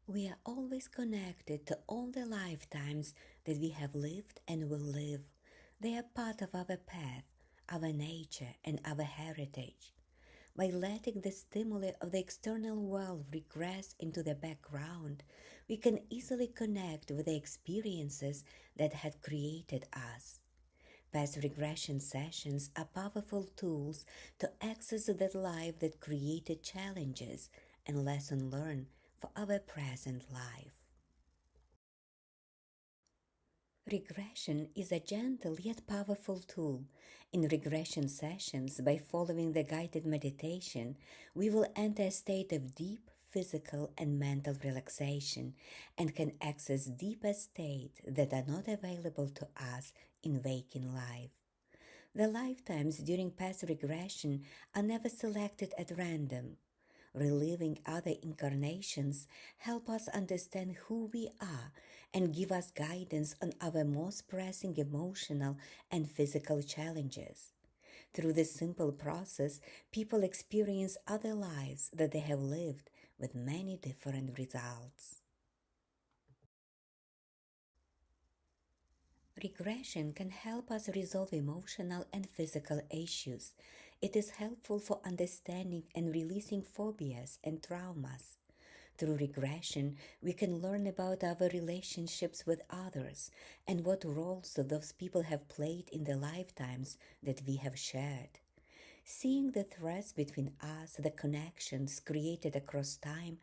We are always connected to all the lifetimes that we have lived and will live. They are part of our path, our nature, and our heritage. By letting the stimuli of the external world regress into the background, we can easily connect with the experiences that have created us. Past regression sessions are powerful tools to access that life that created challenges and lesson learned for our present life. Regression is a gentle yet powerful tool. In regression sessions, by following the guided meditation, we will enter a state of deep physical and mental relaxation and can access deeper states that are not available to us in waking life. The lifetimes during past regression are never selected at random. Reliving other incarnations help us understand who we are and give us guidance on our most pressing emotional and physical challenges. Through this simple process, people experience other lives that they have lived with many different results. Regression can help us resolve emotional and physical issues. It is helpful for understanding and releasing phobias and traumas. Through regression, we can learn about our relationships with others and what roles those people have played in the lifetimes that we have shared. Seeing the threads between us, the connections created across time,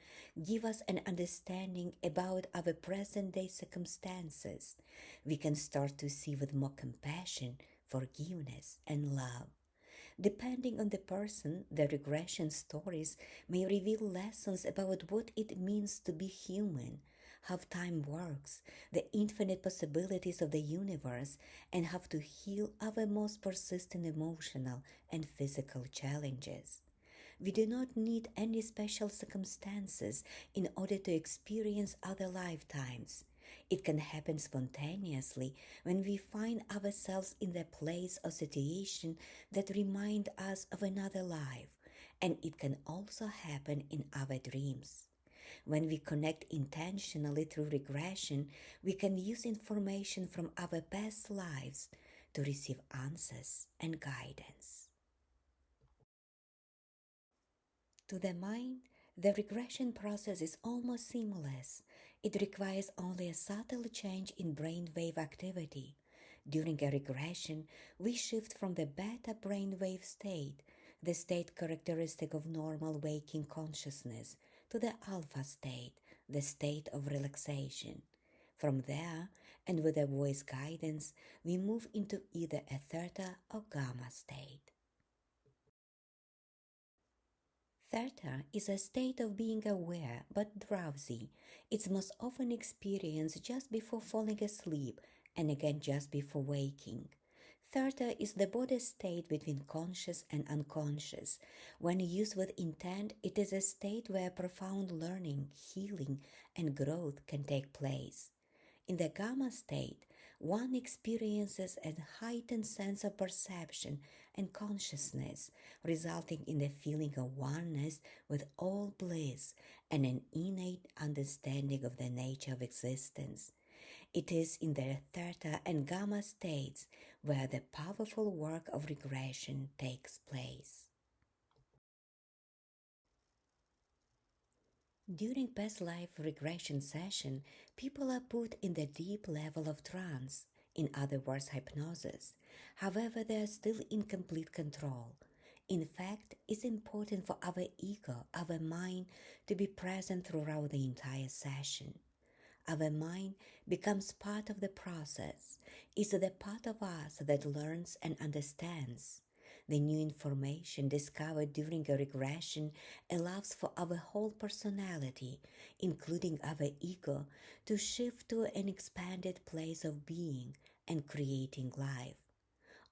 give us an understanding about our present day circumstances. We can start to see with more compassion, forgiveness, and love. Depending on the person, the regression stories may reveal lessons about what it means to be human, how time works, the infinite possibilities of the universe, and how to heal our most persistent emotional and physical challenges. We do not need any special circumstances in order to experience other lifetimes. It can happen spontaneously when we find ourselves in the place or situation that remind us of another life, and it can also happen in our dreams. When we connect intentionally through regression, we can use information from our past lives to receive answers and guidance. To the mind, the regression process is almost seamless. It requires only a subtle change in brainwave activity. During a regression, we shift from the beta brainwave state, the state characteristic of normal waking consciousness, to the alpha state, the state of relaxation. From there, and with a voice guidance, we move into either a theta or gamma state. Theta is a state of being aware but drowsy. It's most often experienced just before falling asleep and again just before waking. Theta is the body state between conscious and unconscious. When used with intent, it is a state where profound learning, healing, and growth can take place. In the gamma state, one experiences a heightened sense of perception and consciousness, resulting in a feeling of oneness with all bliss and an innate understanding of the nature of existence. It is in the theta and gamma states where the powerful work of regression takes place. During past life regression session, people are put in the deep level of trance, in other words, hypnosis. However, they are still in complete control. In fact, it's important for our ego, our mind, to be present throughout the entire session. Our mind becomes part of the process, is the part of us that learns and understands. The new information discovered during a regression allows for our whole personality, including our ego, to shift to an expanded place of being and creating life.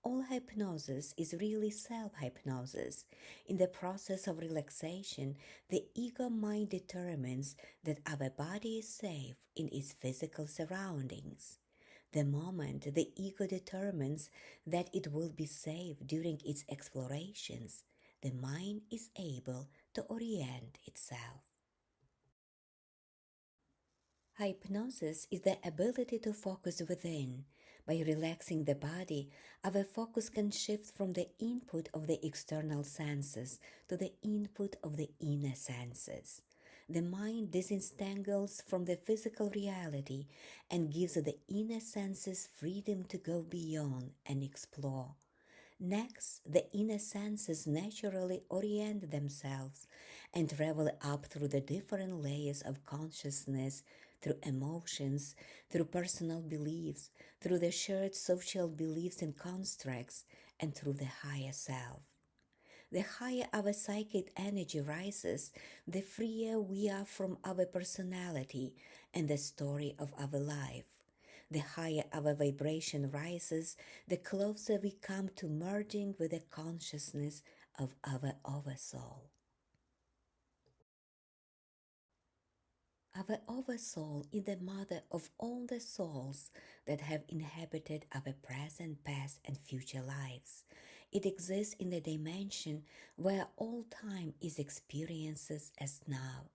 All hypnosis is really self-hypnosis. In the process of relaxation, the ego mind determines that our body is safe in its physical surroundings. The moment the ego determines that it will be safe during its explorations, the mind is able to orient itself. Hypnosis is the ability to focus within. By relaxing the body, our focus can shift from the input of the external senses to the input of the inner senses. The mind disentangles from the physical reality and gives the inner senses freedom to go beyond and explore. Next, the inner senses naturally orient themselves and travel up through the different layers of consciousness, through emotions, through personal beliefs, through the shared social beliefs and constructs, and through the higher self. The higher our psychic energy rises, the freer we are from our personality and the story of our life. The higher our vibration rises, the closer we come to merging with the consciousness of our oversoul. Our oversoul is the mother of all the souls that have inhabited our present, past, and future lives. It exists in the dimension where all time is experienced as now.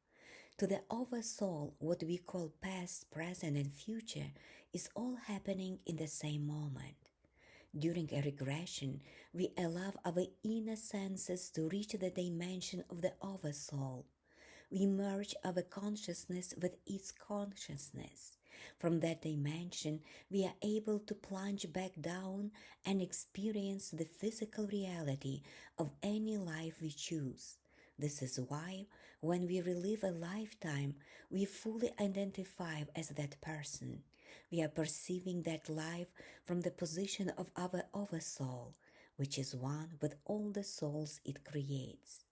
To the oversoul, what we call past, present, and future is all happening in the same moment. During a regression, we allow our inner senses to reach the dimension of the oversoul. We merge our consciousness with its consciousness. From that dimension, we are able to plunge back down and experience the physical reality of any life we choose. This is why, when we relive a lifetime, we fully identify as that person. We are perceiving that life from the position of our oversoul, which is one with all the souls it creates.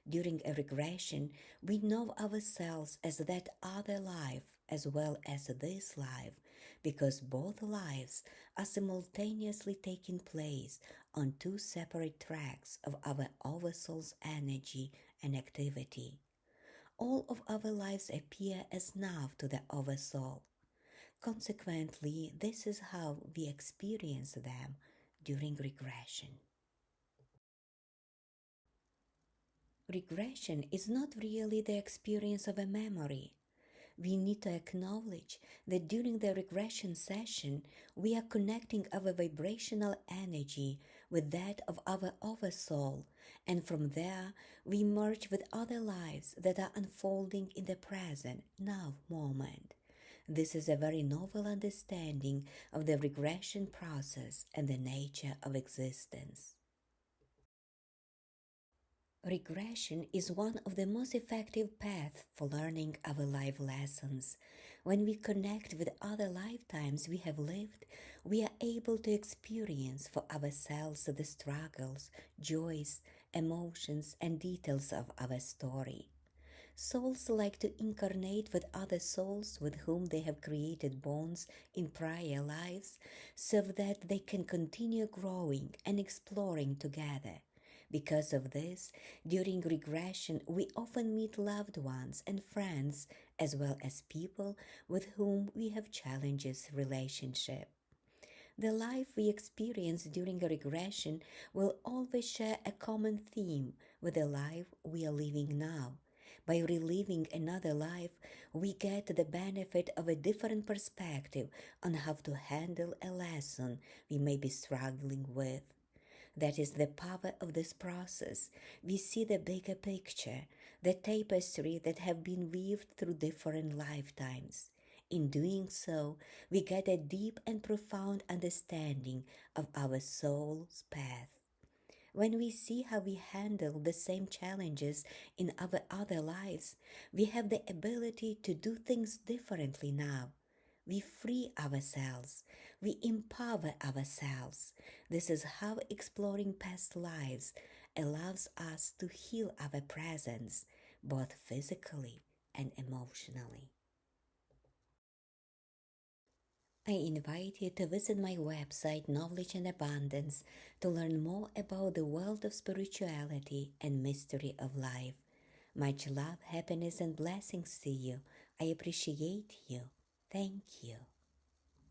During a regression, we know ourselves as that other life as well as this life, because both lives are simultaneously taking place on two separate tracks of our oversoul's energy and activity. All of our lives appear as now to the oversoul. Consequently, this is how we experience them during regression. Regression is not really the experience of a memory. We need to acknowledge that during the regression session, we are connecting our vibrational energy with that of our oversoul, and from there, we merge with other lives that are unfolding in the present, now moment. This is a very novel understanding of the regression process and the nature of existence. Regression is one of the most effective paths for learning our life lessons. When we connect with other lifetimes we have lived, we are able to experience for ourselves the struggles, joys, emotions, and details of our story. Souls like to incarnate with other souls with whom they have created bonds in prior lives so that they can continue growing and exploring together. Because of this, during regression, we often meet loved ones and friends as well as people with whom we have challenges relationship. The life we experience during a regression will always share a common theme with the life we are living now. By reliving another life, we get the benefit of a different perspective on how to handle a lesson we may be struggling with. That is the power of this process. We see the bigger picture, the tapestry that have been weaved through different lifetimes. In doing so, we get a deep and profound understanding of our soul's path. When we see how we handle the same challenges in our other lives, we have the ability to do things differently now. We free ourselves. We empower ourselves. This is how exploring past lives allows us to heal our presence, both physically and emotionally. I invite you to visit my website Knowledge and Abundance to learn more about the world of spirituality and mystery of life. Much love, happiness, and blessings to you. I appreciate you. Thank you.